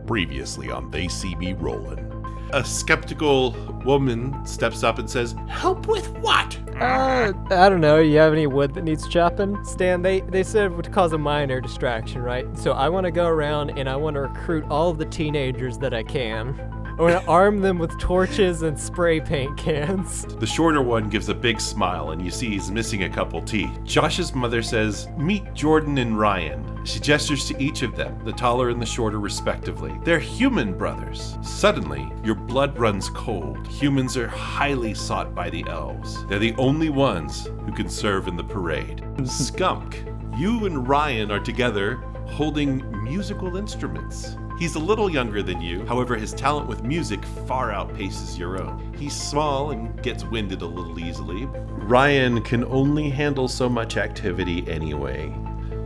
Previously on They See Me Rollin'. A skeptical woman steps up and says, "Help with what?" I don't know. You have any wood that needs chopping? Stan, they said it would cause a minor distraction, right? So I want to go around and I want to recruit all of the teenagers that I can. I want to arm them with torches and spray paint cans. The shorter one gives a big smile and you see he's missing a couple teeth. Josh's mother says, "Meet Jordan and Ryan." She gestures to each of them, the taller and the shorter respectively. They're human brothers. Suddenly, your blood runs cold. Humans are highly sought by the elves. They're the only ones who can serve in the parade. Skumk, you and Ryan are together holding musical instruments. He's a little younger than you, however his talent with music far outpaces your own. He's small and gets winded a little easily. Ryan can only handle so much activity anyway.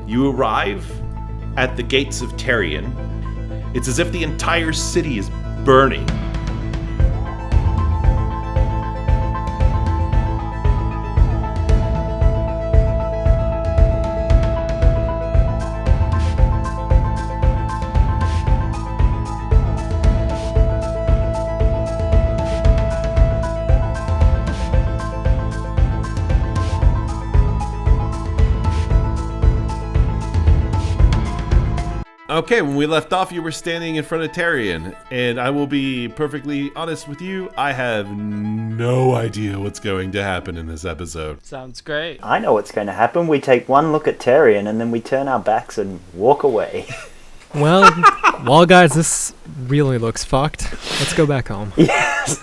You arrive at the gates of Tarien. It's as if the entire city is burning. Okay, when we left off, you were standing in front of Tarien, and I will be perfectly honest with you, I have no idea what's going to happen in this episode. Sounds great. I know what's going to happen. We take one look at Tarien, and then we turn our backs and walk away. Well, guys, this really looks fucked. Let's go back home. Yes.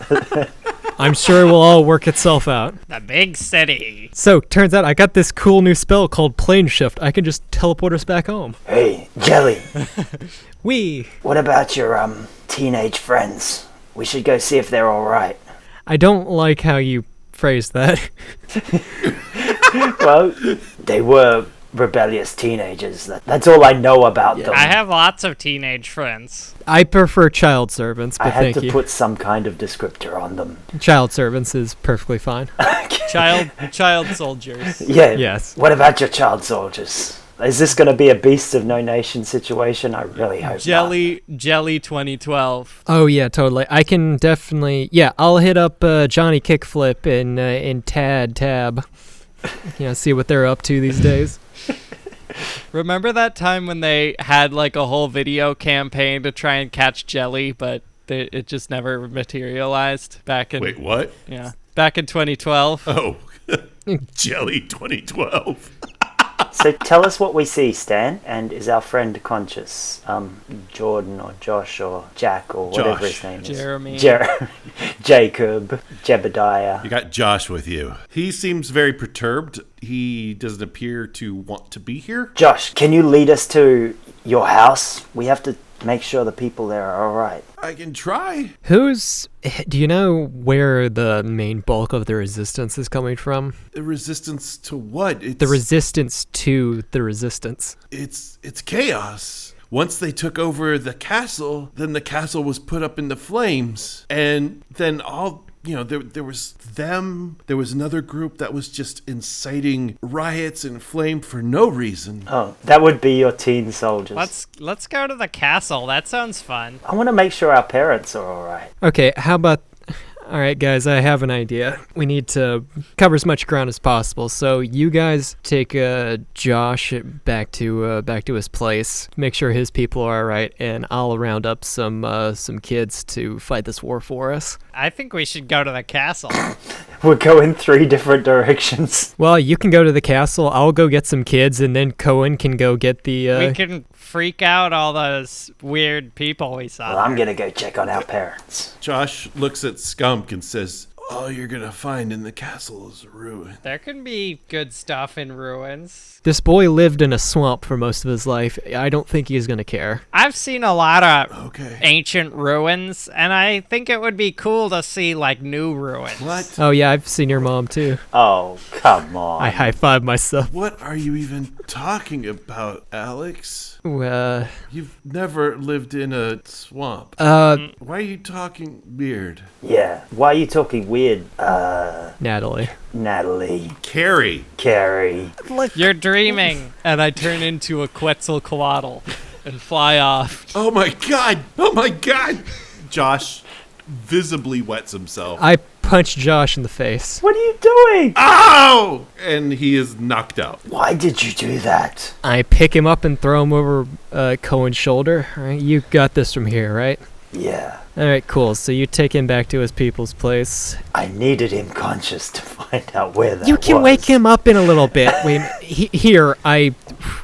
I'm sure it will all work itself out. The big city. So, turns out I got this cool new spell called Plane Shift. I can just teleport us back home. Hey, Jelly. What about your teenage friends? We should go see if they're all right. I don't like how you phrased that. Well, they were rebellious teenagers. That's all I know about them. I have lots of teenage friends. I prefer child servants, but I had thank to you. put some kind of descriptor on them. Child servants is perfectly fine. Child soldiers. Yeah. Yes. What about your child soldiers? Is this going to be a Beasts of No Nation situation? I really hope not. Jelly 2012. Oh yeah, totally. I can definitely. Yeah, I'll hit up Johnny Kickflip and Tad Tab. See what they're up to these days. Remember that time when they had like a whole video campaign to try and catch Jelly, but it just never materialized back in... Wait, what? Yeah, back in 2012. Oh, Jelly 2012. So tell us what we see, Stan, and is our friend conscious? Jordan or Josh or Jack or whatever his name is. Jeremy. Jacob. Jebediah. You got Josh with you. He seems very perturbed. He doesn't appear to want to be here. Josh, can you lead us to your house? We have to make sure the people there are all right. I can try. Do you know where the main bulk of the resistance is coming from? The resistance to what? The resistance to the resistance. It's chaos. Once they took over the castle, then the castle was put up in the flames. And then there was them. There was another group that was just inciting riots and flame for no reason. Oh, that would be your teen soldiers. Let's go to the castle. That sounds fun. I want to make sure our parents are all right. Okay, how about... All right, guys, I have an idea. We need to cover as much ground as possible. So you guys take Josh back to his place, make sure his people are all right, and I'll round up some kids to fight this war for us. I think we should go to the castle. We're going 3 different directions. Well, you can go to the castle. I'll go get some kids, and then Coen can go get the... We can freak out all those weird people we saw. Well, I'm going to go check on our parents. Josh looks at Skumk and says, "All you're going to find in the castle is ruin." There can be good stuff in ruins. This boy lived in a swamp for most of his life. I don't think he's going to care. I've seen a lot of ancient ruins, and I think it would be cool to see, like, new ruins. What? Oh, yeah, I've seen your mom, too. Oh, come on. I high-five myself. What are you even talking about, Alex? Well, You've never lived in a swamp. Why are you talking weird? Yeah, why are you talking weird, Natalie. Carrie. Carrie. You're dreaming. And I turn into a Quetzalcoatl and fly off. Oh my god! Oh my god! Josh visibly wets himself. I punch Josh in the face. What are you doing? Ow! And he is knocked out. Why did you do that? I pick him up and throw him over Coen's shoulder. All right, you got this from here, right? Yeah. All right, cool. So you take him back to his people's place. I needed him conscious to find out where that was. You can wake him up in a little bit. Wait, here, I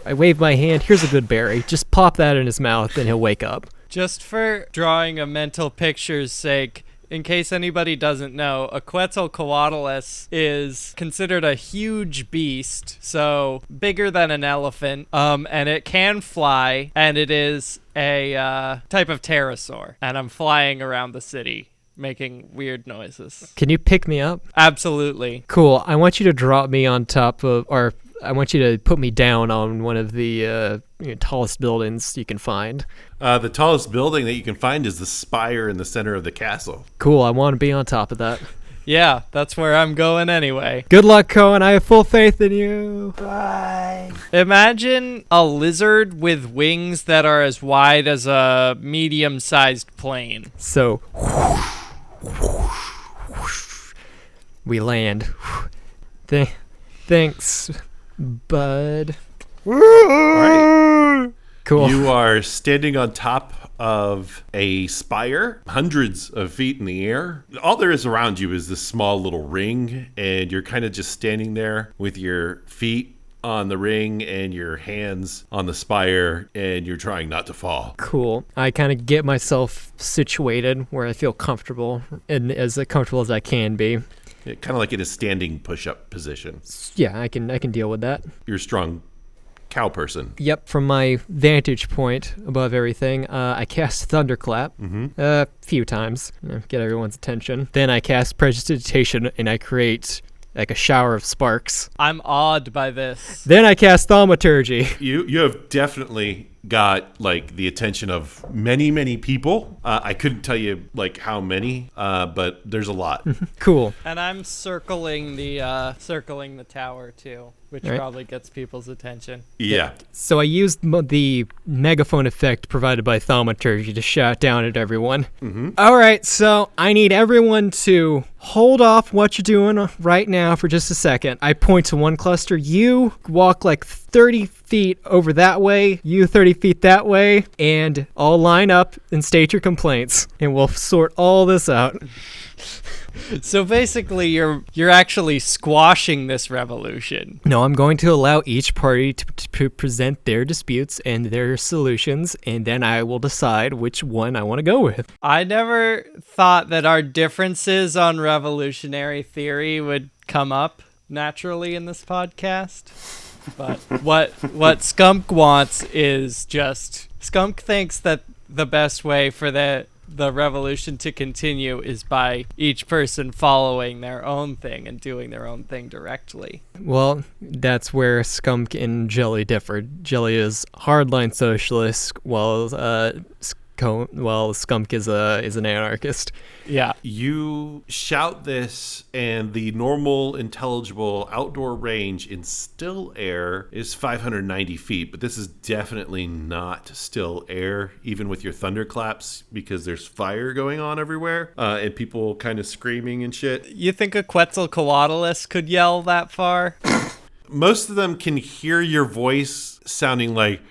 wave my hand. Here's a good berry. Just pop that in his mouth and he'll wake up. Just for drawing a mental picture's sake, in case anybody doesn't know, a Quetzalcoatlus is considered a huge beast, so bigger than an elephant, and it can fly, and it is a type of pterosaur, and I'm flying around the city making weird noises. Can you pick me up? Absolutely. Cool. I want you to drop me on top of, or I want you to put me down on one of the tallest buildings you can find. The tallest building that you can find is the spire in the center of the castle. Cool. I want to be on top of that. Yeah, that's where I'm going anyway. Good luck, Coen. I have full faith in you. Bye. Imagine a lizard with wings that are as wide as a medium-sized plane. So, we land. Thanks, bud. All right. Cool. You are standing on top of a spire, hundreds of feet in the air. All there is around you is this small little ring, and you're kind of just standing there with your feet on the ring and your hands on the spire, and you're trying not to fall. Cool. I kind of get myself situated where I feel comfortable, and as comfortable as I can be. Kind of like in a standing push-up position. Yeah, I can deal with that. You're a strong cow person. Yep, from my vantage point above everything, I cast Thunderclap a few times, get everyone's attention. Then I cast Prestidigitation, and I create like a shower of sparks. I'm awed by this. Then I cast Thaumaturgy. You have definitely got like the attention of many people. I couldn't tell you like how many, but there's a lot. Cool. And I'm circling the tower too, which Right. probably gets people's attention. Yeah. So I used the megaphone effect provided by Thaumaturgy to shout down at everyone. All right, so I need everyone to hold off what you're doing right now for just a second. I point to one cluster. You walk like 30 feet over that way, you 30 feet that way, and all line up and state your complaints, and we'll sort all this out. So basically, you're actually squashing this revolution. No, I'm going to allow each party to present their disputes and their solutions, and then I will decide which one I want to go with. I never thought that our differences on revolutionary theory would come up naturally in this podcast. But what Skumk wants is just... Skumk thinks that the best way for the revolution to continue is by each person following their own thing and doing their own thing directly. Well, that's where Skunk and Jelly differ. Jelly is hardline socialist, while Skunk is an anarchist. Yeah. You shout this, and the normal, intelligible outdoor range in still air is 590 feet, but this is definitely not still air, even with your thunderclaps, because there's fire going on everywhere, and people kind of screaming and shit. You think a Quetzalcoatlus could yell that far? Most of them can hear your voice sounding like...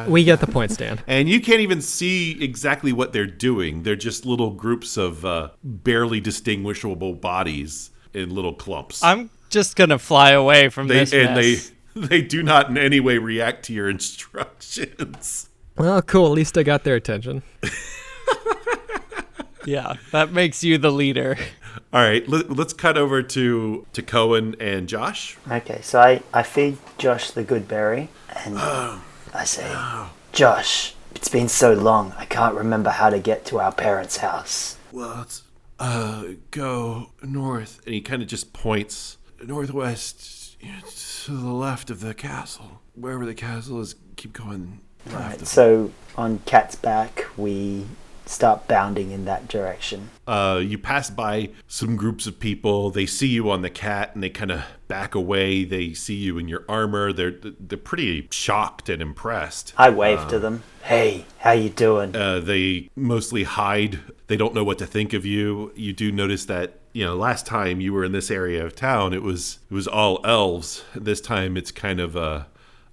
We get the point, Stan. And you can't even see exactly what they're doing. They're just little groups of barely distinguishable bodies in little clumps. I'm just gonna fly away from this mess. They do not in any way react to your instructions. Well, cool. At least I got their attention. Yeah, that makes you the leader. All right, let's cut over to Coen and Josh. Okay, so I feed Josh the good berry, and I say, Josh, it's been so long, I can't remember how to get to our parents' house. Well, it's go north, and he kind of just points northwest to the left of the castle. Wherever the castle is, keep going left. Right, so on Cat's back, we start bounding in that direction. You pass by some groups of people. They see you on the cat and they kind of back away. They see you in your armor. They're pretty shocked and impressed. I wave to them. Hey, how you doing? They mostly hide. They don't know what to think of you. You do notice that, last time you were in this area of town, it was all elves. This time it's kind of a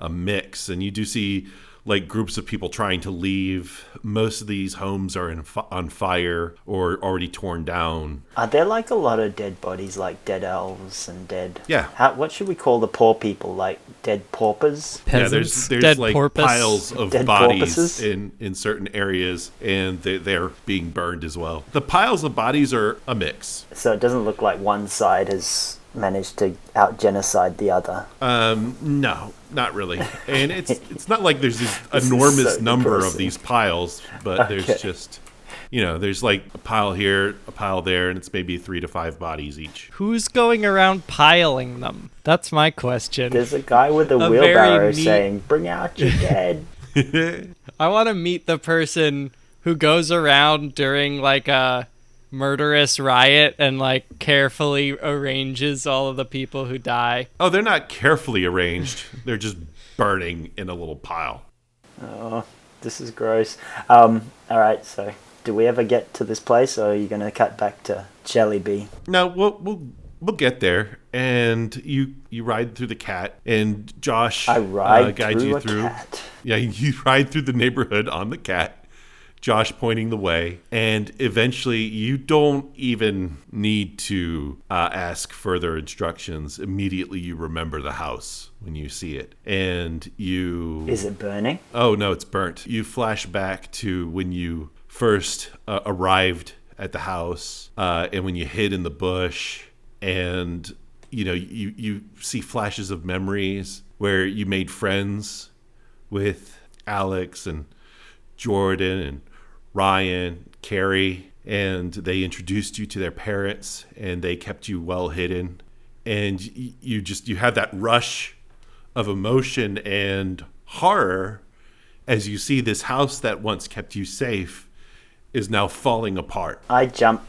mix, and you do see like groups of people trying to leave. Most of these homes are on fire or already torn down. Are there like a lot of dead bodies, like dead elves and dead... Yeah. What should we call the poor people? Like dead paupers? Peasants. Yeah, there's Dead like porpoise. piles of Dead bodies porpoises? in certain areas, and they're being burned as well. The piles of bodies are a mix. So it doesn't look like one side has managed to out-genocide the other. No, not really. And it's not like there's this This is enormous so number of depressing. these piles, but there's Okay. just, there's like a pile here, a pile there, and it's maybe 3 to 5 bodies each. Who's going around piling them? That's my question. There's a guy with a very wheelbarrow neat- saying, "Bring out your dead." I want to meet the person who goes around during like a murderous riot and like carefully arranges all of the people who die. Oh, they're not carefully arranged. They're just burning in a little pile. Oh, this is gross. All right, so do we ever get to this place, or are you going to cut back to Jellyby? No, we'll get there, and you ride through the cat, and Josh I ride guides through you a through. cat. Yeah, you ride through the neighborhood on the cat. Josh pointing the way, and eventually you don't even need to ask further instructions. Immediately you remember the house when you see it, and you... Is it burning? Oh, no, it's burnt. You flash back to when you first arrived at the house, and when you hid in the bush, and, you see flashes of memories where you made friends with Alex and Jordan and Ryan, Carrie, and they introduced you to their parents, and they kept you well hidden. And you have that rush of emotion and horror as you see this house that once kept you safe is now falling apart. I jump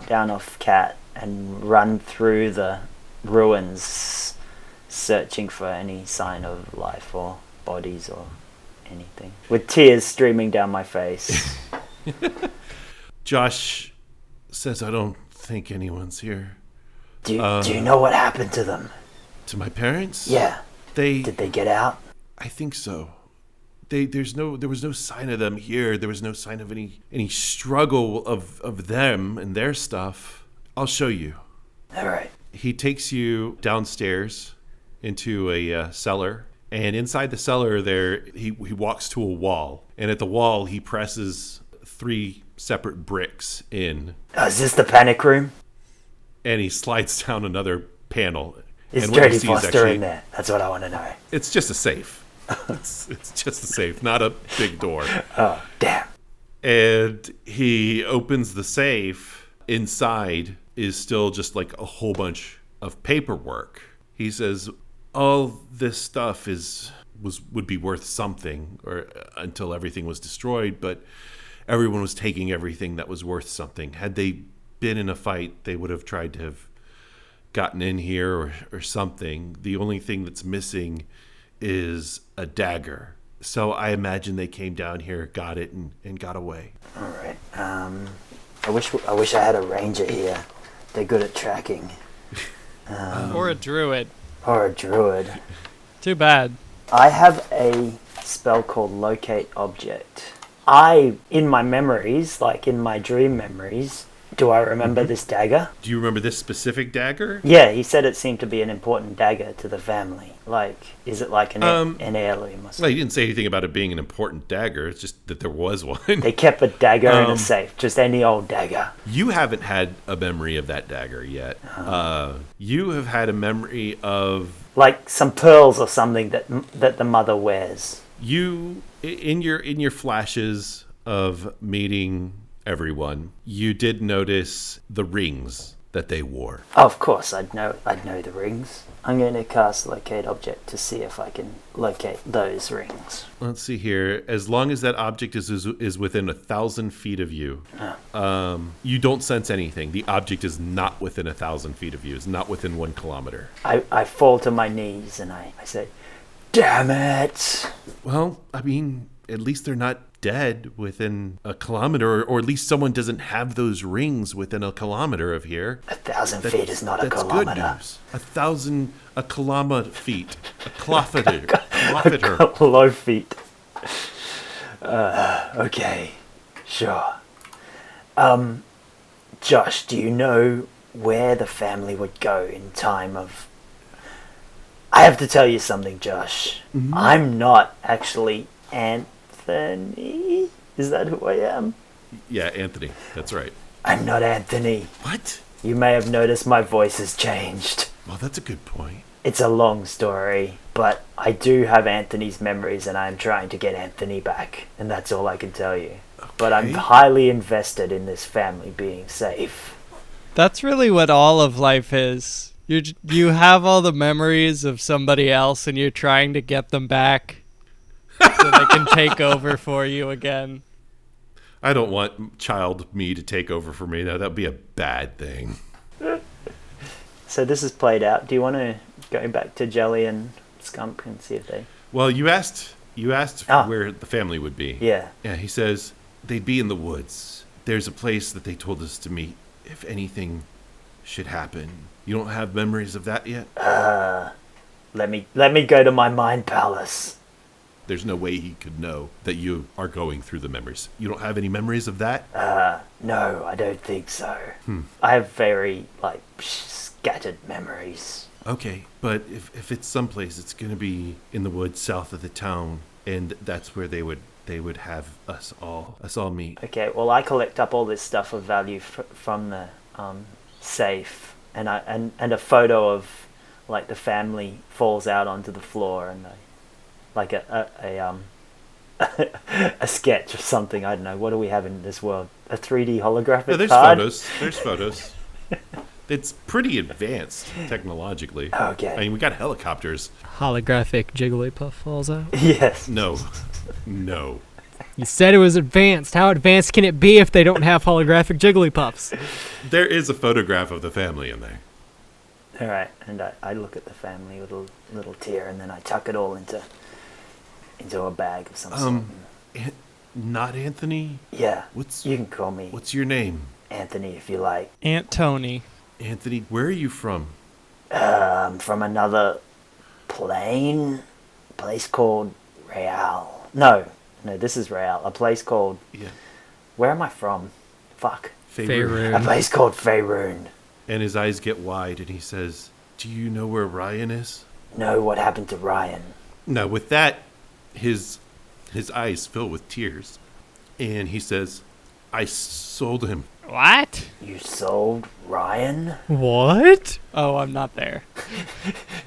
down off cat and run through the ruins, searching for any sign of life or bodies or anything, with tears streaming down my face. Josh says, I don't think anyone's here. Do you know what happened to them? To my parents? Yeah. Did Did they get out? I think so. There was no sign of them here. There was no sign of any struggle of them and their stuff. I'll show you. All right. He takes you downstairs into a cellar, and inside the cellar there he walks to a wall, and at the wall he presses 3 separate bricks in, Is this the panic room? and he slides down another panel. Is and what you Jodie see is Foster actually- in there? That's what I want to know. It's just a safe. It's just a safe, not a big door. Oh, damn. And he opens the safe. Inside is still just like a whole bunch of paperwork. He says, all this stuff would be worth something, or until everything was destroyed, but everyone was taking everything that was worth something. Had they been in a fight, they would have tried to have gotten in here or something. The only thing that's missing is a dagger. So I imagine they came down here, got it, and got away. All right. I wish I had a ranger here. They're good at tracking. Or a druid. Or a druid. Too bad. I have a spell called Locate Object. In my memories, like in my dream memories, do I remember this dagger? Do you remember this specific dagger? Yeah, he said it seemed to be an important dagger to the family. Like, is it like an heirloom or Well, something? he didn't say anything about it being an important dagger. It's just that there was one. They kept a dagger in a safe, just any old dagger. You haven't had a memory of that dagger yet. You have had a memory of Like some pearls or something that the mother wears. you in your flashes of meeting everyone. You did notice the rings that they wore. Of course, I'd know the rings. I'm going to cast Locate Object to see if I can locate those rings. Let's see here. As long as that object is within 1,000 feet of you, you don't sense anything. The object is not within 1,000 feet of you. It's not within 1 kilometer. I fall to my knees and I say, "Damn it!" Well, I mean, at least they're not dead within a kilometer, or at least someone doesn't have those rings within a kilometer of here. 1,000 feet is not a kilometer. That's good news. A kilometer feet. A kilometer. Low feet. Okay, sure. Josh, do you know where the family would go in time of... I have to tell you something, Josh. Mm-hmm. I'm not actually Anthony? Is that who I am? Yeah, Anthony. That's right. I'm not Anthony. What? You may have noticed my voice has changed. Well, that's a good point. It's a long story, but I do have Anthony's memories and I'm trying to get Anthony back. And that's all I can tell you. Okay. But I'm highly invested in this family being safe. That's really what all of life is. You have all the memories of somebody else and you're trying to get them back so they can take over for you again. I don't want child me to take over for me. That would be a bad thing. So this is played out. Do you want to go back to Jelly and Skumk and see if they... Well, you asked where the family would be. Yeah. Yeah, he says they'd be in the woods. There's a place that they told us to meet if anything should happen. You don't have memories of that yet? Let me go to my mind palace. There's no way he could know that you are going through the memories. You don't have any memories of that? No, I don't think so. I have very, scattered memories. Okay, but if it's someplace, it's going to be in the woods south of the town, and that's where they would have us all meet. Okay, well, I collect up all this stuff of value from the safe, and a photo of, the family falls out onto the floor, and a sketch or something. I don't know. What do we have in this world? A 3D holographic there's card? There's photos. It's pretty advanced technologically. Okay. I mean, we got helicopters. Holographic Jigglypuff falls out. Yes. No. You said it was advanced. How advanced can it be if they don't have holographic Jigglypuffs? There is a photograph of the family in there. All right, and I look at the family with a little tear, and then I tuck it all into a bag of some sort. Not Anthony? Yeah, you can call me. What's your name? Anthony, if you like. Aunt Tony. Anthony, where are you from? From another place called Real. No, this is Real. A place called... Yeah. Where am I from? Fuck. Faerun. A place called Faerun. And his eyes get wide, and he says, "Do you know where Ryan is?" No, what happened to Ryan? Now, with that, his eyes fill with tears, and he says, "I sold him." What? You sold Ryan? What? Oh, I'm not there.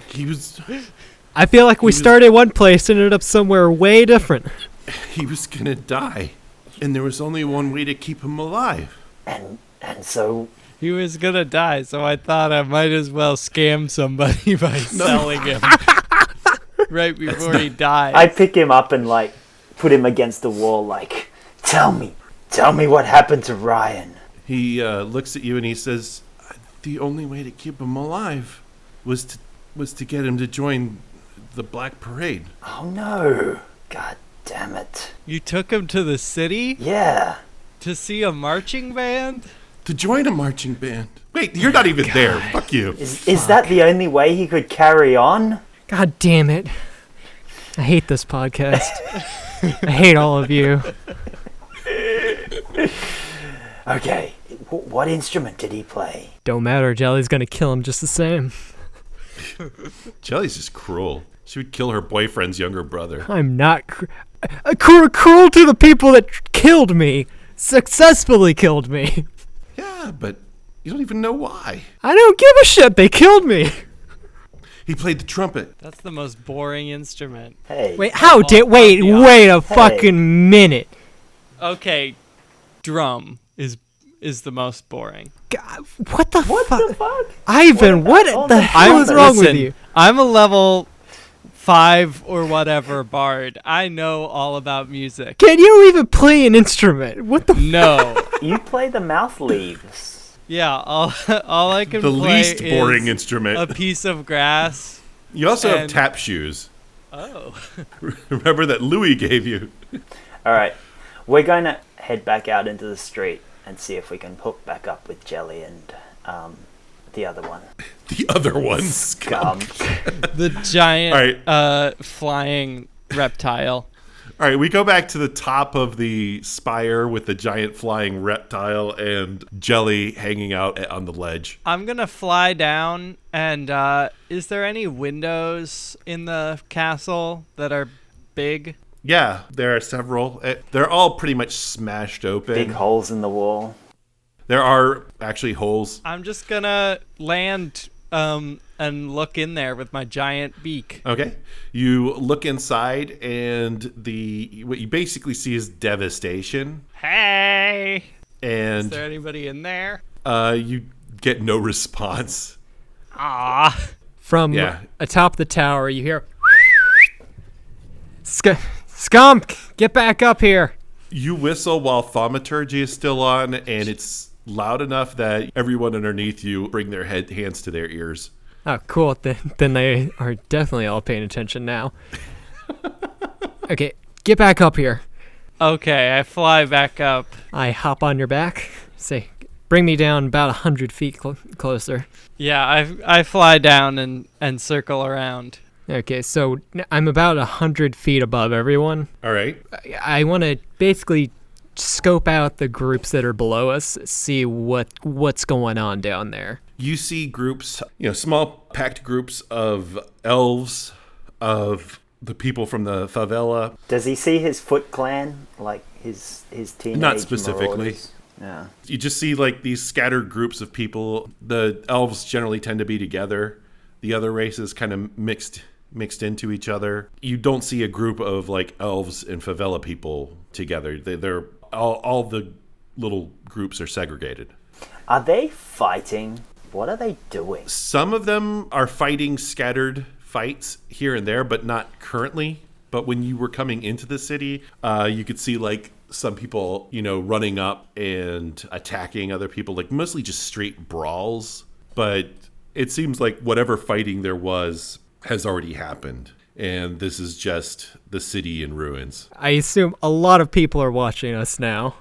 He was... I feel like we started one place and ended up somewhere way different. He was gonna die, and there was only one way to keep him alive. And so... He was gonna die, so I thought I might as well scam somebody by selling him right before he dies. I pick him up and put him against the wall, tell me what happened to Ryan. He looks at you and he says, "The only way to keep him alive was to get him to join the Black Parade." Oh no! God damn it! You took him to the city? Yeah. To see a marching band? To join a marching band. Wait, you're not even there. Fuck you. Is that the only way he could carry on? God damn it. I hate this podcast. I hate all of you. Okay, what instrument did he play? Don't matter, Jelly's gonna kill him just the same. Jelly's just cruel. She would kill her boyfriend's younger brother. I'm not cruel to the people that killed me. Successfully killed me. Yeah, but you don't even know why. I don't give a shit. They killed me. He played the trumpet. That's the most boring instrument. Hey. Wait, wait a fucking minute. Okay, drum is is the most boring. God, what the What fuck? the fuck? Ivan, What about what the all hell is wrong with Listen, you? I'm a level 5 or whatever bard. I know all about music. Can you even play an instrument? What the No. You play the mouth leaves. Yeah, all I can The play least boring is instrument. a piece of grass. You also have and- tap shoes. Oh. Remember that Louis gave you. All right, we're going to head back out into the street and see if we can hook back up with Jelly and the other one. The other ones. Skumk. The giant All flying reptile. All right, we go back to the top of the spire with the giant flying reptile and Jelly hanging out on the ledge. I'm going to fly down, and is there any windows in the castle that are big? Yeah, there are several. They're all pretty much smashed open. Big holes in the wall. There are actually holes. I'm just going to land and look in there with my giant beak. Okay. You look inside, and what you basically see is devastation. Hey! Is And there anybody in there? you get no response. Ah. From Yeah. atop the tower, you hear, Skumk, get back up here. You whistle while thaumaturgy is still on, and it's loud enough that everyone underneath you bring their hands to their ears. Oh, cool. Then they are definitely all paying attention now. Okay, get back up here. Okay, I fly back up. I hop on your back. Say, bring me down about 100 feet closer. Yeah, I fly down and circle around. Okay, so I'm about 100 feet above everyone. All right. I want to basically scope out the groups that are below us, see what's going on down there. You see groups, small packed groups of elves, of the people from the favela. Does he see his Foot Clan, like his teenage Not specifically. marauders? Yeah. You just see like these scattered groups of people. The elves generally tend to be together. The other races kind of mixed into each other. You don't see a group of like elves and favela people together. They're all the little groups are segregated. Are they fighting? What are they doing? Some of them are fighting scattered fights here and there, but not currently. But when you were coming into the city, you could see like some people, running up and attacking other people, like mostly just straight brawls. But it seems like whatever fighting there was has already happened. And this is just the city in ruins. I assume a lot of people are watching us now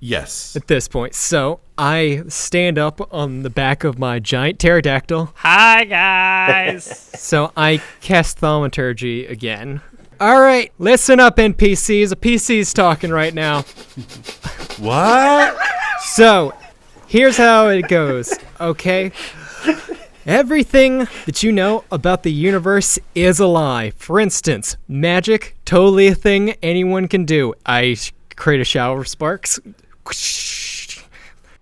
Yes. at this point. So I stand up on the back of my giant pterodactyl. Hi, guys. So I cast thaumaturgy again. All right, listen up, NPCs. A PC's talking right now. What? So, here's how it goes, okay? Everything that you know about the universe is a lie. For instance, magic, totally a thing anyone can do. I create a shower of sparks.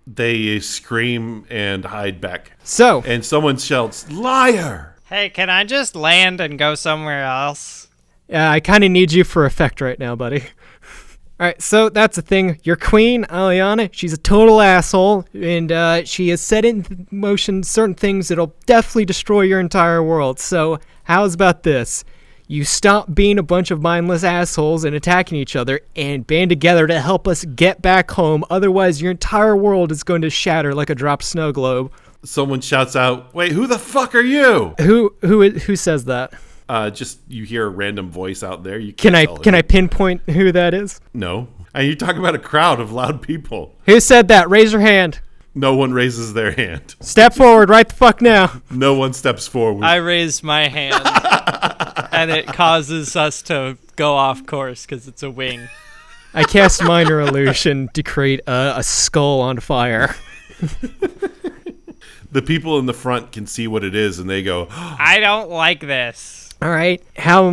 They scream and hide back. So, And someone shouts, "Liar!" Hey, can I just land and go somewhere else? I kind of need you for effect right now, buddy. All right, so that's the thing. Your queen, Aliana, she's a total asshole, and she has set in motion certain things that'll definitely destroy your entire world. So how's about this? You stop being a bunch of mindless assholes and attacking each other and band together to help us get back home. Otherwise, your entire world is going to shatter like a dropped snow globe. Someone shouts out, "Wait, who the fuck are you?" Who says that? Just you hear a random voice out there. You Can can't I tell can who. I pinpoint who that is? No. And you talk about a crowd of loud people. Who said that? Raise your hand. No one raises their hand. Step forward right the fuck now. No one steps forward. I raise my hand, and it causes us to go off course because it's a wing. I cast minor illusion to create a skull on fire. The people in the front can see what it is, and they go, I don't like this. All right, how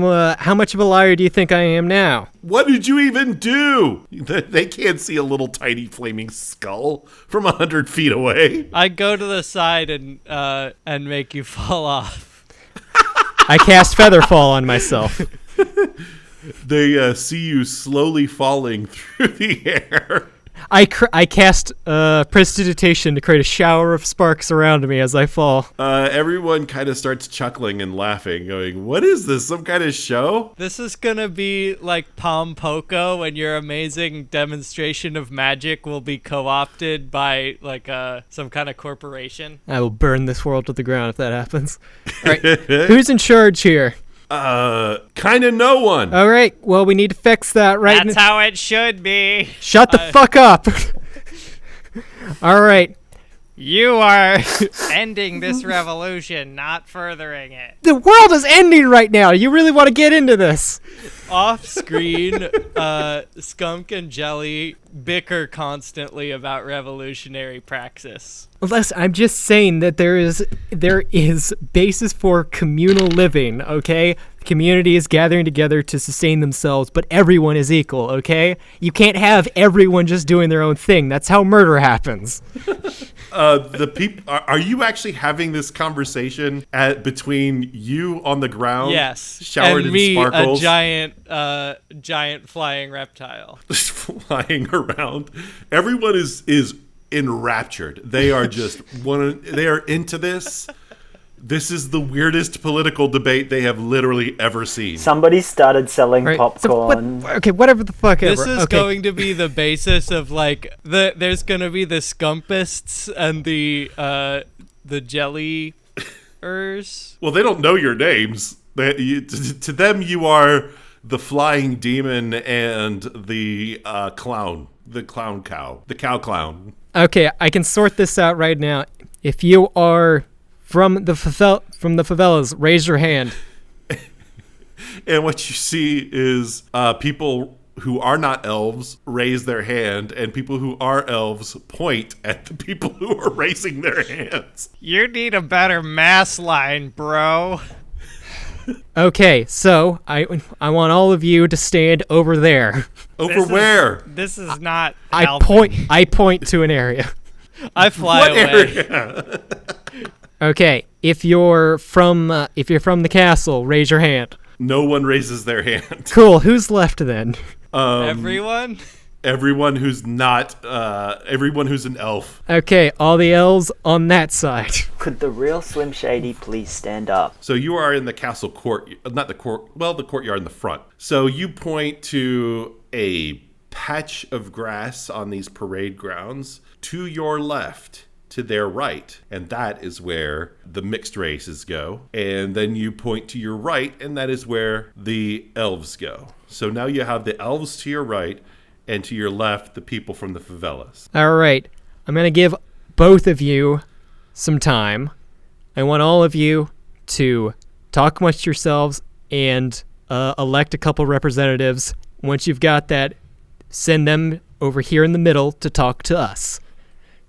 much of a liar do you think I am now? "What did you even do?" They can't see a little tiny flaming skull from 100 feet away. I go to the side and make you fall off. I cast Featherfall on myself. They see you slowly falling through the air. I cast prestidigitation to create a shower of sparks around me as I fall. Everyone kind of starts chuckling and laughing, going, "What is this? Some kind of show?" This is gonna be like Pom Poko, when your amazing demonstration of magic will be co-opted by like some kind of corporation. I will burn this world to the ground if that happens. All right, who's in charge here? Kind of no one. All right, well, we need to fix that right That's how it should be. Shut the fuck up. All right. You are ending this revolution, not furthering it. The world is ending right now. You really want to get into this? Off screen, Skumk and Jelly bicker constantly about revolutionary praxis. Unless I'm just saying that there is basis for communal living, okay? Community is gathering together to sustain themselves, but everyone is equal, okay? You can't have everyone just doing their own thing. That's how murder happens. The people are you actually having this conversation between you on the ground? Yes, showered and me, in sparkles, a giant flying reptile, just flying around. Everyone is enraptured. They are just they are into this. This is the weirdest political debate they have literally ever seen. Somebody started selling popcorn. So whatever the fuck ever. This is going to be the basis of like there's going to be the Scumpists and the Jellyers. Well, they don't know your names. To them, you are the flying demon and the clown, the clown cow, the cow clown. Okay, I can sort this out right now. If you are from the favelas, raise your hand. And what you see is people who are not elves raise their hand, and people who are elves point at the people who are raising their hands. You need a better mass line, bro. Okay, so I want all of you to stand over there. Where? This is not. I point to an area. I fly What away. area? Okay, if you're from the castle, raise your hand. No one raises their hand. Cool. Who's left then? Everyone. Everyone who's not. Everyone who's an elf. Okay, all the elves on that side. Could the real Slim Shady please stand up? So you are in the castle court, not the court. Well, the courtyard in the front. So you point to a patch of grass on these parade grounds to your left. To their right, and that is where the mixed races go. And then you point to your right, and that is where the elves go. So now you have the elves to your right, and to your left, the people from the favelas. All right, I'm gonna give both of you some time. I want all of you to talk amongst yourselves and elect a couple representatives. Once you've got that, send them over here in the middle to talk to us.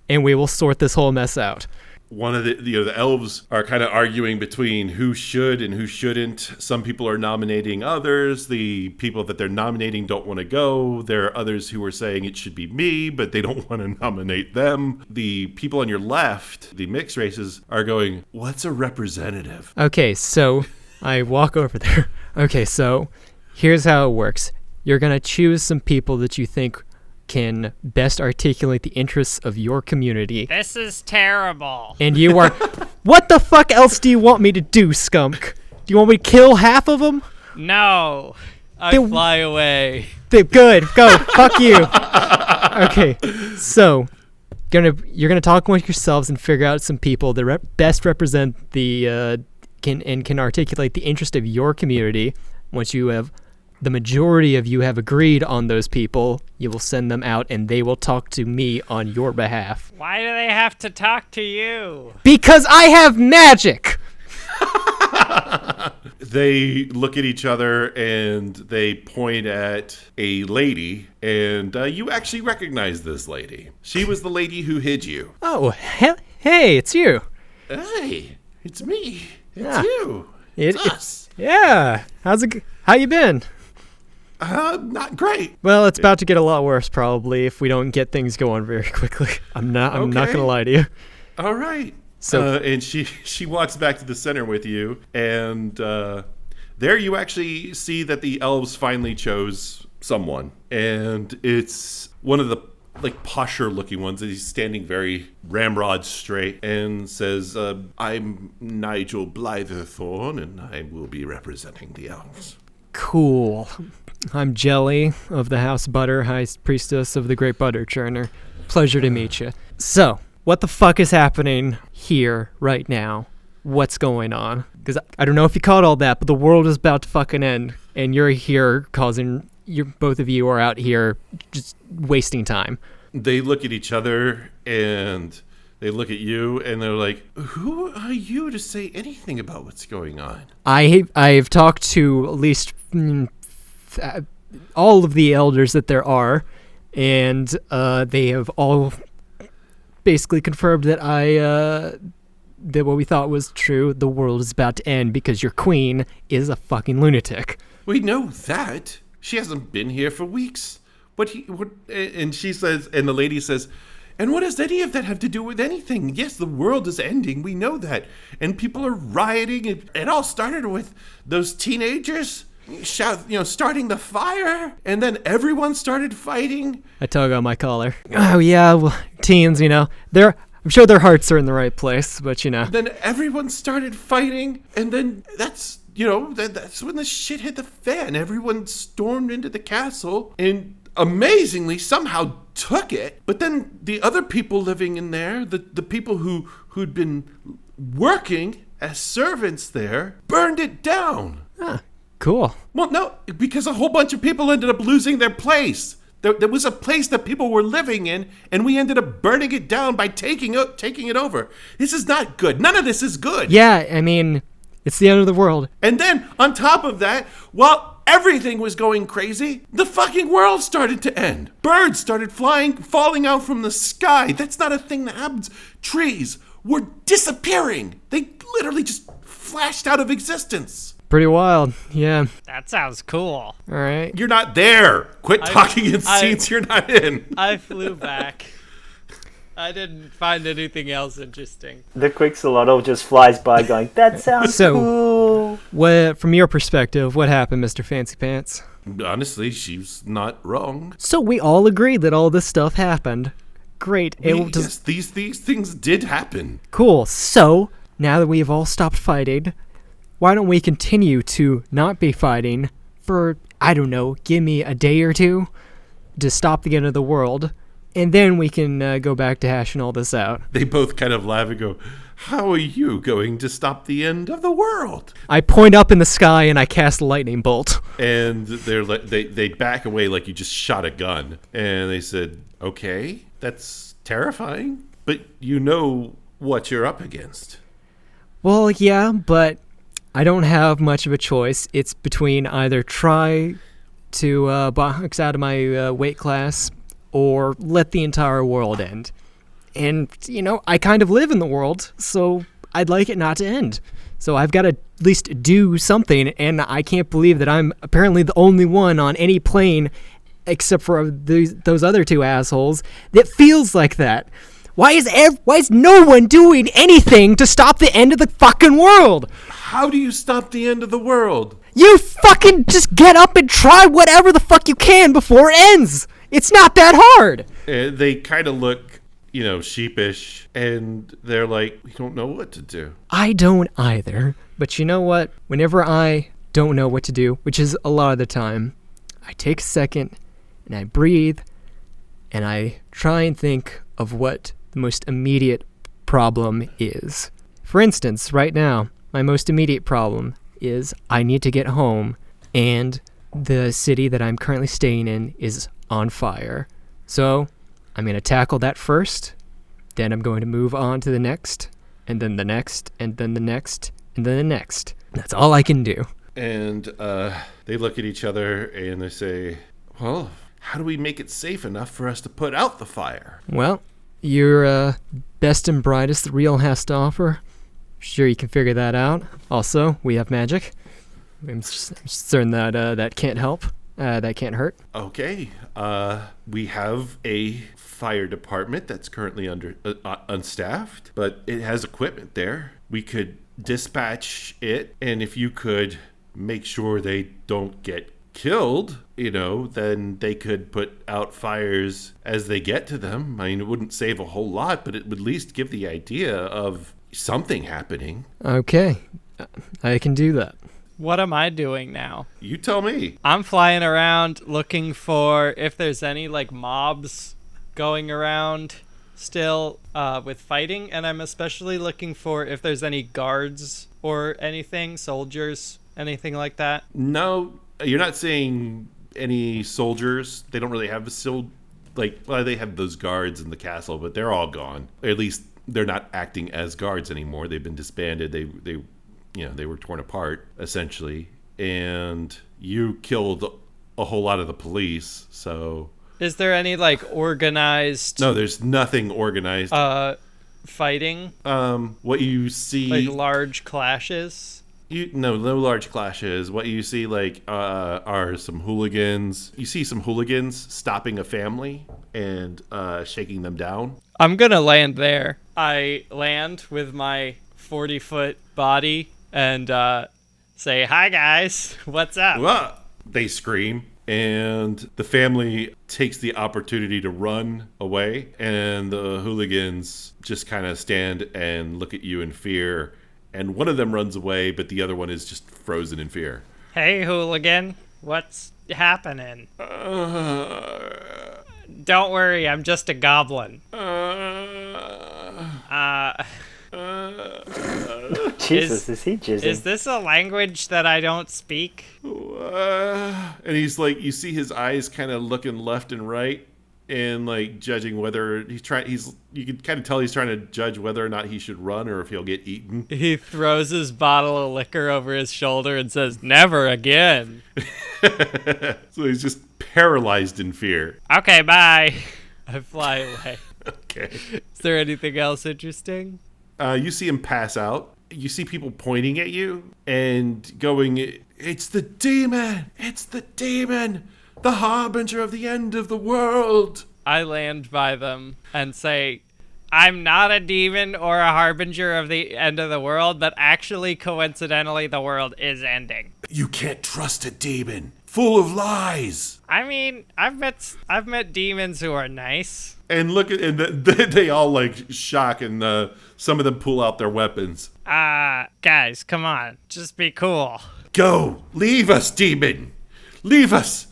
And we will sort this whole mess out. One of the elves are kind of arguing between who should and who shouldn't. Some people are nominating others. The people that they're nominating don't want to go. There are others who are saying it should be me, but they don't want to nominate them. The people on your left, the mixed races, are going, "What's a representative?" Okay, so I walk over there. Okay, so here's how it works. You're going to choose some people that you think can best articulate the interests of your community. This is terrible. And you are... What the fuck else do you want me to do, Skumk? Do you want me to kill half of them? No. I fly away. Good. Go. Fuck you. Okay. So, you're gonna talk with yourselves and figure out some people that best represent the can articulate the interest of your community. Once you have the majority of you have agreed on those people, you will send them out and they will talk to me on your behalf. Why do they have to talk to you? Because I have magic! They look at each other and they point at a lady, and you actually recognize this lady. She was the lady who hid you. Oh, hey, it's you. Hey, it's me. It's you. It's us. Yeah. How you been? Not great. Well, it's about to get a lot worse probably if we don't get things going very quickly. I'm not gonna lie to you. All right. So and she walks back to the center with you, and there you actually see that the elves finally chose someone, and it's one of the like posher looking ones. He's standing very ramrod straight and says, I'm Nigel Blytherthorn, and I will be representing the elves. Cool. I'm Jelly of the House Butter, High Priestess of the Great Butter Churner. Pleasure to meet you. So, what the fuck is happening here right now? What's going on? Because I don't know if you caught all that, but the world is about to fucking end, and you're here both of you are out here just wasting time. They look at each other and they look at you and they're like, who are you to say anything about what's going on? I've talked to at least all of the elders that there are, and they have all basically confirmed that that what we thought was true, the world is about to end because your queen is a fucking lunatic. We know that. She hasn't been here for weeks. And she says, and the lady says, and what does any of that have to do with anything? Yes, the world is ending. We know that. And people are rioting. It all started with those teenagers starting the fire. And then everyone started fighting. I tug on my collar. Oh, yeah, well, teens, I'm sure their hearts are in the right place, but Then everyone started fighting. And then that's when the shit hit the fan. Everyone stormed into the castle and amazingly somehow took it. But then the other people living in there, the people who'd been working as servants there, burned it down. Ah, cool. Well, no, because a whole bunch of people ended up losing their place. There was a place that people were living in, and we ended up burning it down by taking it over. This is not good. None of this is good. Yeah, I mean, it's the end of the world. And then, on top of that, while everything was going crazy, the fucking world started to end. Birds started falling out from the sky. That's not a thing that happens. Trees were disappearing. They literally just flashed out of existence. Pretty wild, yeah. That sounds cool. All right. You're not there. Quit talking in scenes you're not in. I flew back. I didn't find anything else interesting. The Quixolotl just flies by going, that sounds cool. From your perspective, what happened, Mr. Fancy Pants? Honestly, she's not wrong. So we all agree that all this stuff happened. Great. Yes, these things did happen. Cool. So, now that we have all stopped fighting, why don't we continue to not be fighting for, I don't know, give me a day or two to stop the end of the world, and then we can go back to hashing all this out. They both kind of laugh and go, how are you going to stop the end of the world? I point up in the sky and I cast a lightning bolt. And they back away like you just shot a gun. And they said, okay, that's terrifying, but you know what you're up against. Well, yeah, but I don't have much of a choice. It's between either try to box out of my weight class or let the entire world end. And, I kind of live in the world, so I'd like it not to end. So I've got to at least do something, and I can't believe that I'm apparently the only one on any plane, except for those other two assholes, that feels like that. Why is no one doing anything to stop the end of the fucking world? How do you stop the end of the world? You fucking just get up and try whatever the fuck you can before it ends. It's not that hard. They kind of look, sheepish, and they're like, we don't know what to do. I don't either. But you know what? Whenever I don't know what to do, which is a lot of the time, I take a second and I breathe and I try and think of what the most immediate problem is. For instance, right now, my most immediate problem is I need to get home, and the city that I'm currently staying in is on fire. So I'm going to tackle that first, then I'm going to move on to the next, and then the next, and then the next, and then the next. That's all I can do. And they look at each other and they say, well, how do we make it safe enough for us to put out the fire? Well, your best and brightest the real has to offer. Sure, you can figure that out. Also, we have magic. I'm certain that that can't help. That can't hurt. Okay. We have a fire department that's currently unstaffed, but it has equipment there. We could dispatch it, and if you could make sure they don't get killed, then they could put out fires as they get to them. I mean, it wouldn't save a whole lot, but it would at least give the idea of something happening. Okay, I can do that. What am I doing now? You tell me. I'm flying around looking for if there's any like mobs going around still with fighting, and I'm especially looking for if there's any guards or anything, soldiers, anything like that. No, you're not seeing any soldiers. They don't really have they have those guards in the castle, but they're all gone. Or at least they're not acting as guards anymore. They've been disbanded. They were torn apart essentially, and you killed a whole lot of the police. So is there any like organized? No, there's nothing organized. Fighting. What you see, like large clashes. No large clashes. What you see are some hooligans. You see some hooligans stopping a family and shaking them down. I'm gonna land there. I land with my 40-foot body and say, "Hi guys, what's up?" Well, they scream, and the family takes the opportunity to run away, and the hooligans just kind of stand and look at you in fear. And one of them runs away, but the other one is just frozen in fear. Hey, hooligan, what's happening? Don't worry, I'm just a goblin. Jesus, is he jizzing? Is this a language that I don't speak? And he's like, you see his eyes kind of looking left and right, and like judging whether you can kind of tell he's trying to judge whether or not he should run or if he'll get eaten. He throws his bottle of liquor over his shoulder and says, "Never again." So he's just paralyzed in fear. Okay, bye. I fly away. Okay. Is there anything else interesting? You see him pass out. You see people pointing at you and going, "It's the demon! It's the demon! The harbinger of the end of the world!" I land by them and say, "I'm not a demon or a harbinger of the end of the world, but actually, coincidentally, the world is ending." You can't trust a demon. Full of lies. I mean, I've met demons who are nice. And look at, and they all like shock, and some of them pull out their weapons. Guys, come on, just be cool. Go, leave us, demon. Leave us.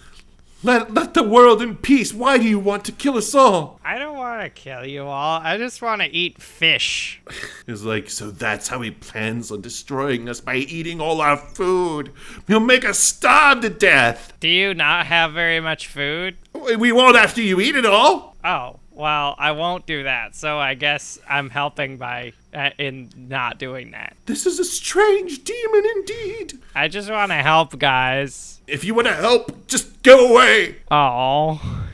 Let the world in peace. Why do you want to kill us all? I don't want to kill you all. I just want to eat fish. It's like, so that's how he plans on destroying us, by eating all our food. He'll make us starve to death. Do you not have very much food? We won't after you eat it all. Oh, well, I won't do that. So I guess I'm helping by in not doing that. This is a strange demon indeed. I just want to help, guys. If you want to help, just go away. Oh,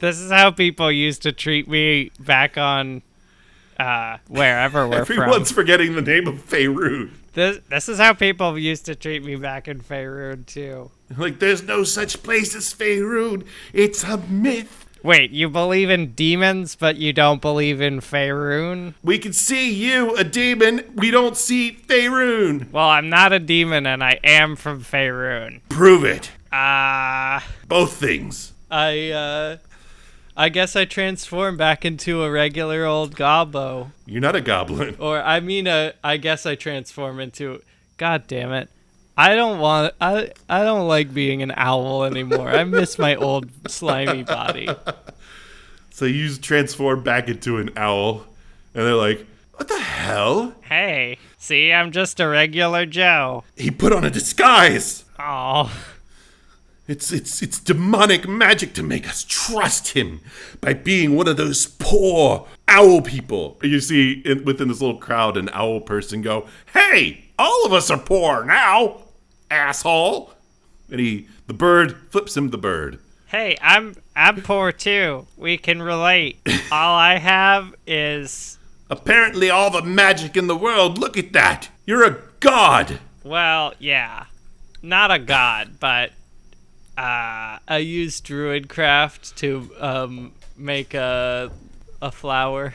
this is how people used to treat me back on wherever we're from. Everyone's forgetting the name of Faerun. This is how people used to treat me back in Faerun too. Like, there's no such place as Faerun. It's a myth. Wait, you believe in demons, but you don't believe in Faerun? We can see you, a demon. We don't see Faerun. Well, I'm not a demon, and I am from Faerun. Prove it. Both things. I guess I transform back into a regular old gobbo. You're not a goblin. Or, I guess I transform into... God damn it. I don't like being an owl anymore. I miss my old slimy body. So you transform back into an owl, and they're like, "What the hell? Hey, see, I'm just a regular Joe." He put on a disguise. Oh. It's demonic magic to make us trust him by being one of those poor owl people. You see within this little crowd an owl person go, "Hey, all of us are poor now, asshole." And the bird flips him the bird. Hey, I'm poor too. We can relate. All I have is... Apparently all the magic in the world. Look at that. You're a god. Well, yeah. Not a god, but I used druidcraft to make a flower.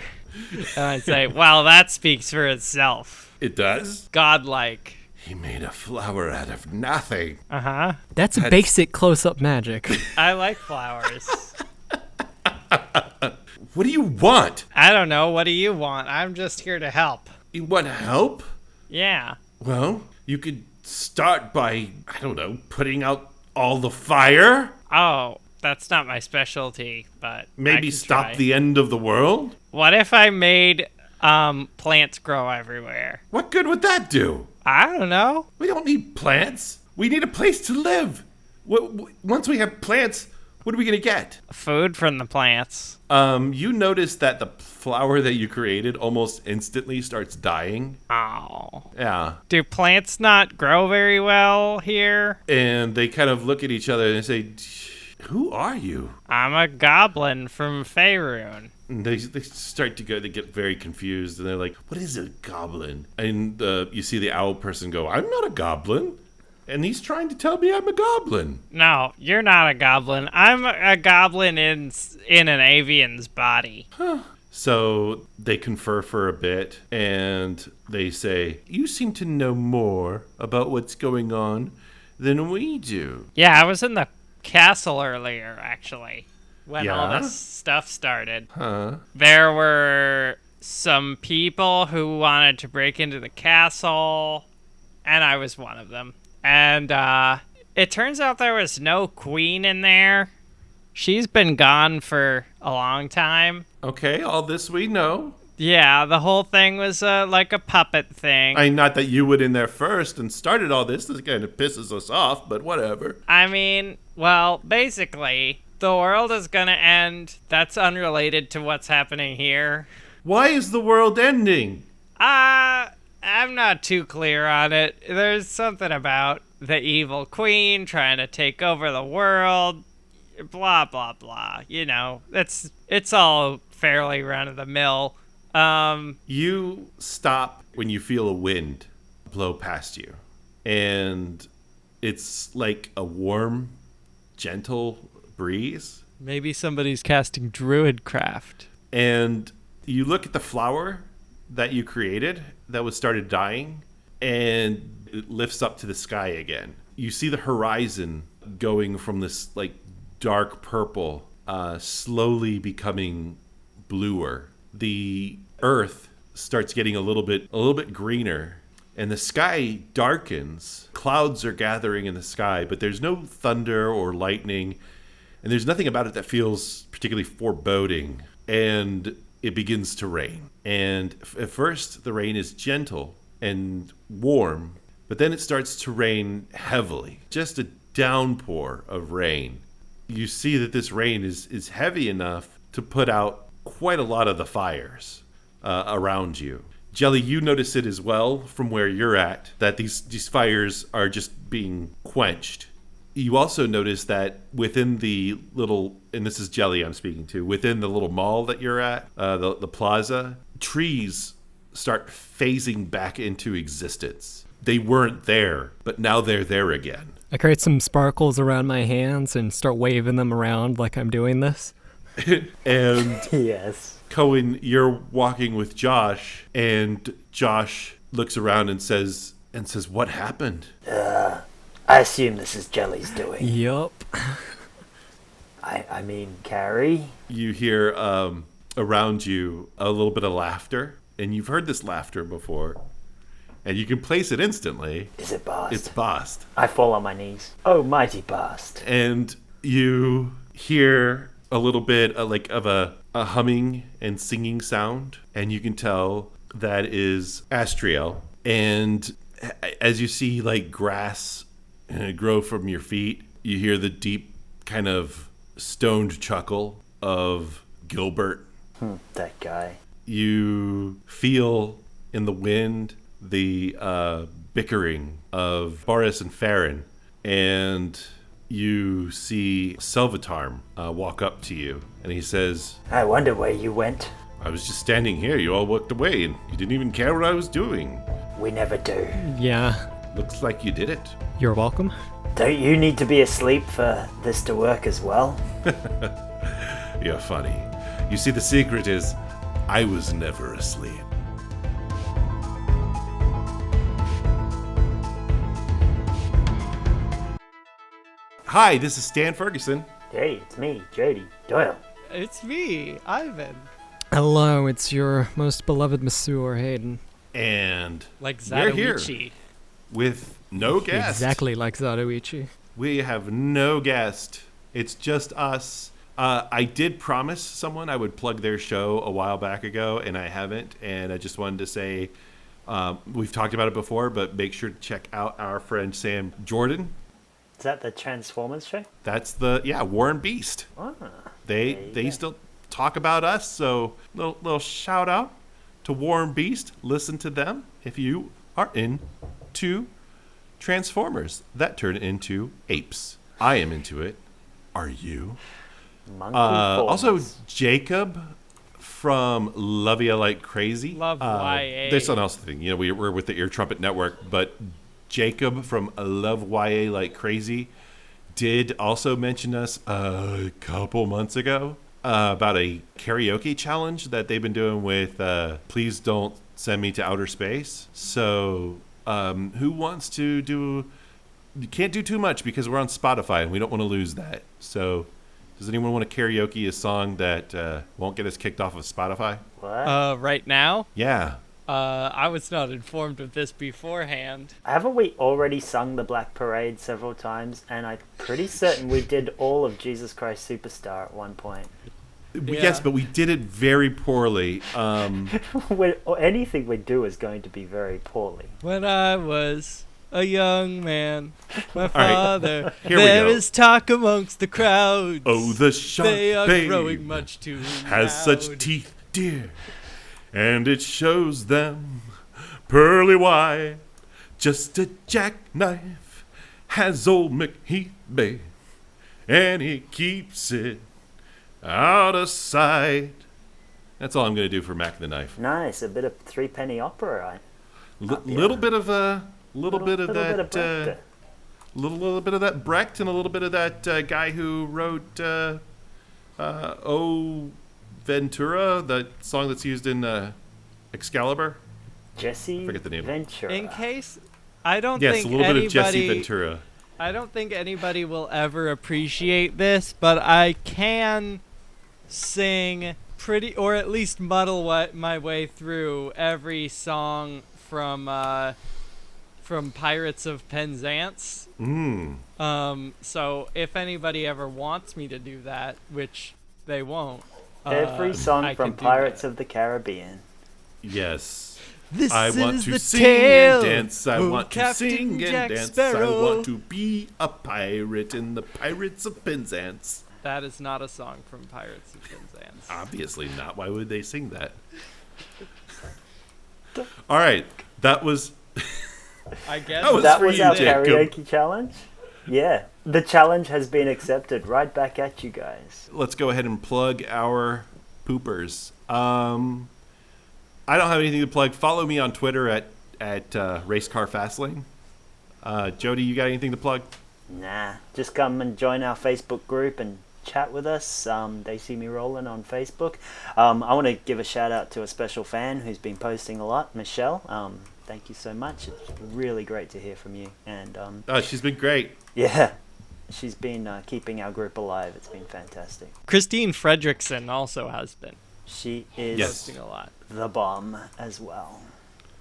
And I say, well, that speaks for itself. It does? Godlike. He made a flower out of nothing. Uh-huh. That's basic close-up magic. I like flowers. What do you want? I don't know. What do you want? I'm just here to help. You want help? Yeah. Well, you could start by, I don't know, putting out all the fire? Oh, that's not my specialty, but Maybe I can stop try. the end of the world? What if I made plants grow everywhere? What good would that do? I don't know. We don't need plants. We need a place to live. Once we have plants, what are we going to get? Food from the plants. You notice that the flower that you created almost instantly starts dying. Oh. Yeah. Do plants not grow very well here? And they kind of look at each other and say, who are you? I'm a goblin from Faerun. And they start to go, they get very confused, and they're like, what is a goblin? And you see the owl person go, I'm not a goblin. And he's trying to tell me I'm a goblin. No, you're not a goblin. I'm a goblin in an avian's body. So they confer for a bit, and they say, you seem to know more about what's going on than we do. Yeah, I was in the castle earlier, actually, when all Yeah? this stuff started. Huh? There were some people who wanted to break into the castle, and I was one of them. And it turns out there was no queen in there. She's been gone for a long time. Okay, all this we know. Yeah, the whole thing was like a puppet thing. Not that you went in there first and started all this. This kind of pisses us off, but whatever. I mean, well, basically, the world is gonna end. That's unrelated to what's happening here. Why is the world ending? I'm not too clear on it. There's something about the evil queen trying to take over the world. Blah, blah, blah. You know, it's all fairly run-of-the-mill. You stop when you feel a wind blow past you. And it's like a warm, gentle breeze. Maybe somebody's casting druidcraft. And you look at the flower that you created that was started dying, and it lifts up to the sky again. You see the horizon going from this like dark purple, slowly becoming bluer. The earth starts getting a little bit greener, and the sky darkens. Clouds are gathering in the sky, but there's no thunder or lightning, and there's nothing about it that feels particularly foreboding. And it begins to rain. And at first, the rain is gentle and warm, but then it starts to rain heavily. Just a downpour of rain. You see that this rain is heavy enough to put out quite a lot of the fires around you. Jelly, you notice it as well from where you're at, that these fires are just being quenched. You also notice that within the little, and this is Jelly I'm speaking to, within the little mall that you're at, the plaza, trees start phasing back into existence. They weren't there, but now they're there again. I create some sparkles around my hands and start waving them around like I'm doing this. And Yes. Coen, you're walking with Josh, and Josh looks around and says, what happened? I assume this is Jelly's doing. Yup. I mean, Carrie? You hear around you a little bit of laughter, and you've heard this laughter before, and you can place it instantly. Is it Bast? It's Bast. I fall on my knees. Oh, mighty Bast. And you hear a little bit of a humming and singing sound, and you can tell that is Astriel. And as you see like grass grow from your feet, you hear the deep kind of stoned chuckle of Gilbert. That guy. You feel in the wind the bickering of Boris and Farron, and you see Selvatarm walk up to you, and he says, I wonder where you went. I was just standing here. You all walked away, and you didn't even care what I was doing. We never do. Yeah, Looks like you did it. you're welcome. Don't you need to be asleep for this to work as well? You're funny. You see, the secret is I was never asleep. Hi, this is Stan Ferguson. Hey, it's me, Jody Doyle. It's me, Ivan. Hello, it's your most beloved Monsieur Hayden. And Like we're here Zatoichi. with no guest. Exactly like Zatoichi. We have no guest. It's just us. I did promise someone I would plug their show a while back ago, and I haven't. And I just wanted to say, we've talked about it before, but make sure to check out our friend Sam Jordan. Is that the Transformers show? That's War and Beast. Ah, They still talk about us, so little shout out to War and Beast. Listen to them if you are into Transformers that turn into apes. I am into it. Are you? Monkey Also, Force. Jacob from Love Ya Like Crazy. Love YA. There's something else thing. You know, we're with the Ear Trumpet Network, but Jacob from Love YA Like Crazy did also mention us a couple months ago about a karaoke challenge that they've been doing with Please Don't Send Me to Outer Space. So who wants to do... You can't do too much because we're on Spotify and we don't want to lose that. So does anyone want to karaoke a song that won't get us kicked off of Spotify? What? Right now? Yeah. I was not informed of this beforehand. Haven't we already sung the Black Parade several times? And I'm pretty certain we did all of Jesus Christ Superstar at one point. Yes, but we did it very poorly. Anything we do is going to be very poorly. When I was a young man, my right. father, Here we there go. is talk amongst the crowds. Oh, the shark they are babe growing much too has loud. such teeth, dear, and it shows them pearly white. Just a jackknife has old McHeath Bay, and he keeps it out of sight. That's all I'm going to do for Mac the Knife. Nice, a bit of Three Penny Opera. Little bit of little bit of that, Brecht. little bit of that Brecht, and a little bit of that guy who wrote O Ventura, that song that's used in Excalibur. Jesse Forget the name. Ventura. In case, I don't Yes, think a little anybody. bit of Jesse Ventura. I don't think anybody will ever appreciate this, but I can sing pretty, or at least muddle my way through every song from Pirates of Penzance. So if anybody ever wants me to do that, which they won't, Every song I from can do Pirates that. of the Caribbean. Yes. This I want is to the sing tale and dance. I of want to Captain sing Jack and dance. Sparrow. I want to be a pirate in the Pirates of Penzance. That is not a song from Pirates of Penzance. Obviously not. Why would they sing that? All right. That was... I guess That was That for was you, our Jacob. karaoke challenge? Yeah. The challenge has been accepted. Right back at you guys. Let's go ahead and plug our poopers. I don't have anything to plug. Follow me on Twitter at RaceCarFastlane. Jody, you got anything to plug? Nah. Just come and join our Facebook group and chat with us. They see me rolling on Facebook. I want to give a shout out to a special fan who's been posting a lot, Michelle. Thank you so much. It's really great to hear from you. And She's been great. yeah, she's been keeping our group alive. It's been fantastic. Christine Fredrickson also has been She is Yes. posting a lot. the bomb as well.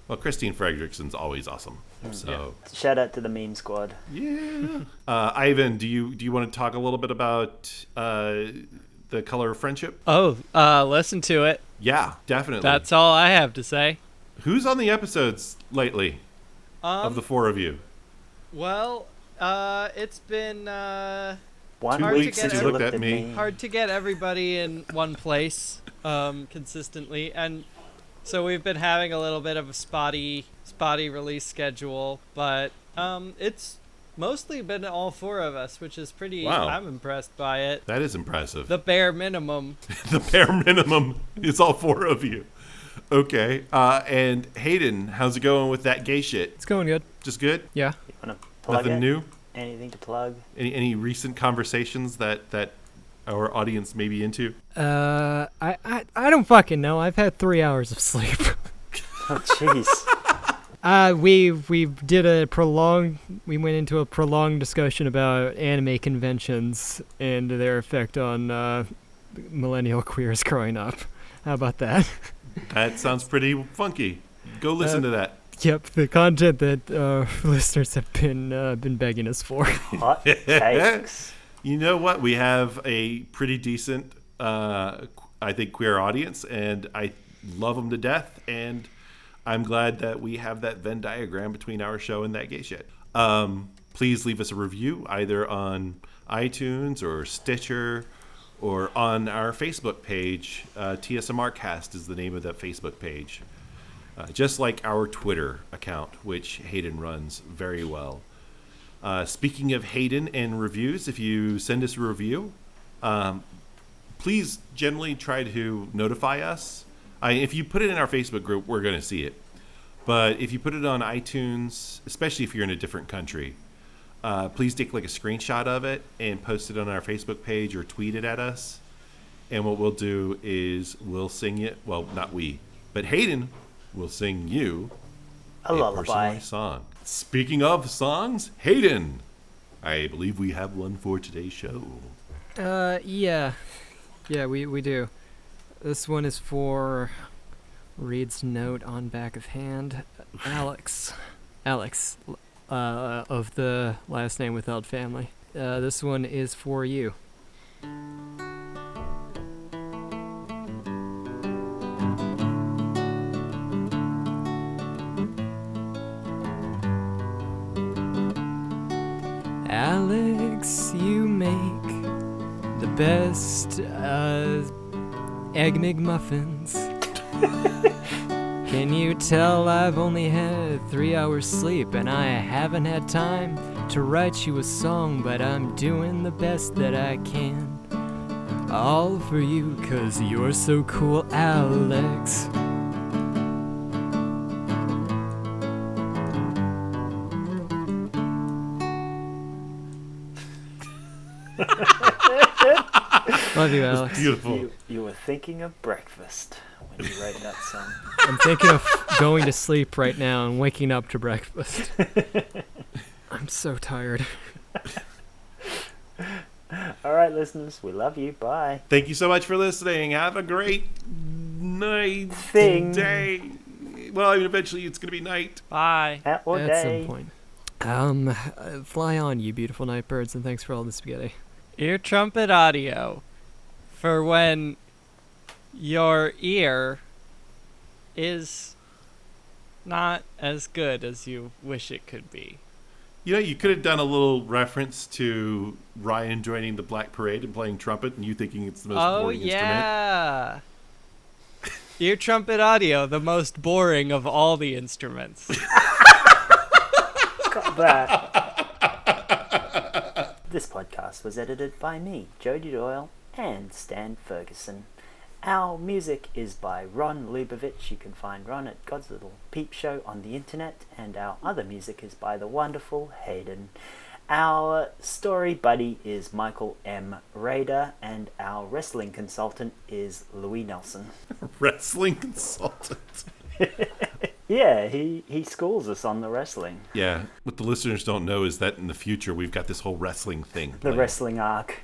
Well, Christine Fredrickson's always awesome. So Shout out to the meme squad. yeah. Ivan, do you want to talk a little bit about the color of friendship? Oh, listen to it. Yeah, definitely. That's all I have to say. Who's on the episodes lately of the four of you? Well, it's been 1 2 Hard to week weeks get since since you you looked at me. hard to get everybody in one place consistently, and so we've been having a little bit of a spotty release schedule, but it's mostly been all four of us, which is pretty. Wow. I'm impressed by it. That is impressive. The bare minimum. The bare minimum is all four of you. Okay. And Hayden, how's it going with that gay shit? It's going good. Just good? Yeah. You want to plug Nothing it? new? Anything to plug? Any recent conversations that our audience may be into? I don't fucking know. I've had 3 hours of sleep. Oh, jeez. We went into a prolonged discussion about anime conventions and their effect on millennial queers growing up. How about that? That sounds pretty funky. Go listen to that. Yep, the content that listeners have been begging us for. Hot takes. You know what? We have a pretty decent, I think, queer audience, and I love them to death. And I'm glad that we have that Venn diagram between our show and That Gay Shit. Please leave us a review either on iTunes or Stitcher or on our Facebook page. TSMR Cast is the name of that Facebook page. Just like our Twitter account, which Hayden runs very well. Speaking of Hayden and reviews, if you send us a review, please generally try to notify us. If you put it in our Facebook group, we're going to see it. But if you put it on iTunes, especially if you're in a different country, please take like a screenshot of it and post it on our Facebook page or tweet it at us. And what we'll do is we'll sing it. Well, not we, but Hayden will sing you A lullaby. personalized song. Speaking of songs, Hayden, I believe we have one for today's show. Yeah, we do. This one is for Reed's note on back of hand. Alex, of the last name without family. This one is for you. Alex, you make the best Egg McMuffins. Can you tell I've only had 3 hours sleep and I haven't had time to write you a song, but I'm doing the best that I can. All for you, 'cause you're so cool, Alex. Love you, Alex. Beautiful. You were thinking of breakfast when you wrote that song. I'm thinking of going to sleep right now and waking up to breakfast. I'm so tired. All right, listeners, we love you. Bye. Thank you so much for listening. Have a great night. Day. Well, I mean, eventually it's going to be night. Bye. At what At day? some point. Fly on, you beautiful night birds, and thanks for all the spaghetti. Ear trumpet audio for when your ear is not as good as you wish it could be. You know, you could have done a little reference to Ryan joining the Black Parade and playing trumpet, and you thinking it's the most boring instrument. Yeah. Ear trumpet audio, the most boring of all the instruments. Got that. This podcast was edited by me, Jody Doyle, and Stan Ferguson. Our music is by Ron Lubavitch. You can find Ron at God's Little Peep Show on the internet, and our other music is by the wonderful Hayden. Our story buddy is Michael M. Rader, and our wrestling consultant is Louis Nelson. Wrestling consultant. Yeah, he schools us on the wrestling. Yeah, what the listeners don't know is that in the future we've got this whole wrestling thing. The planned. wrestling arc.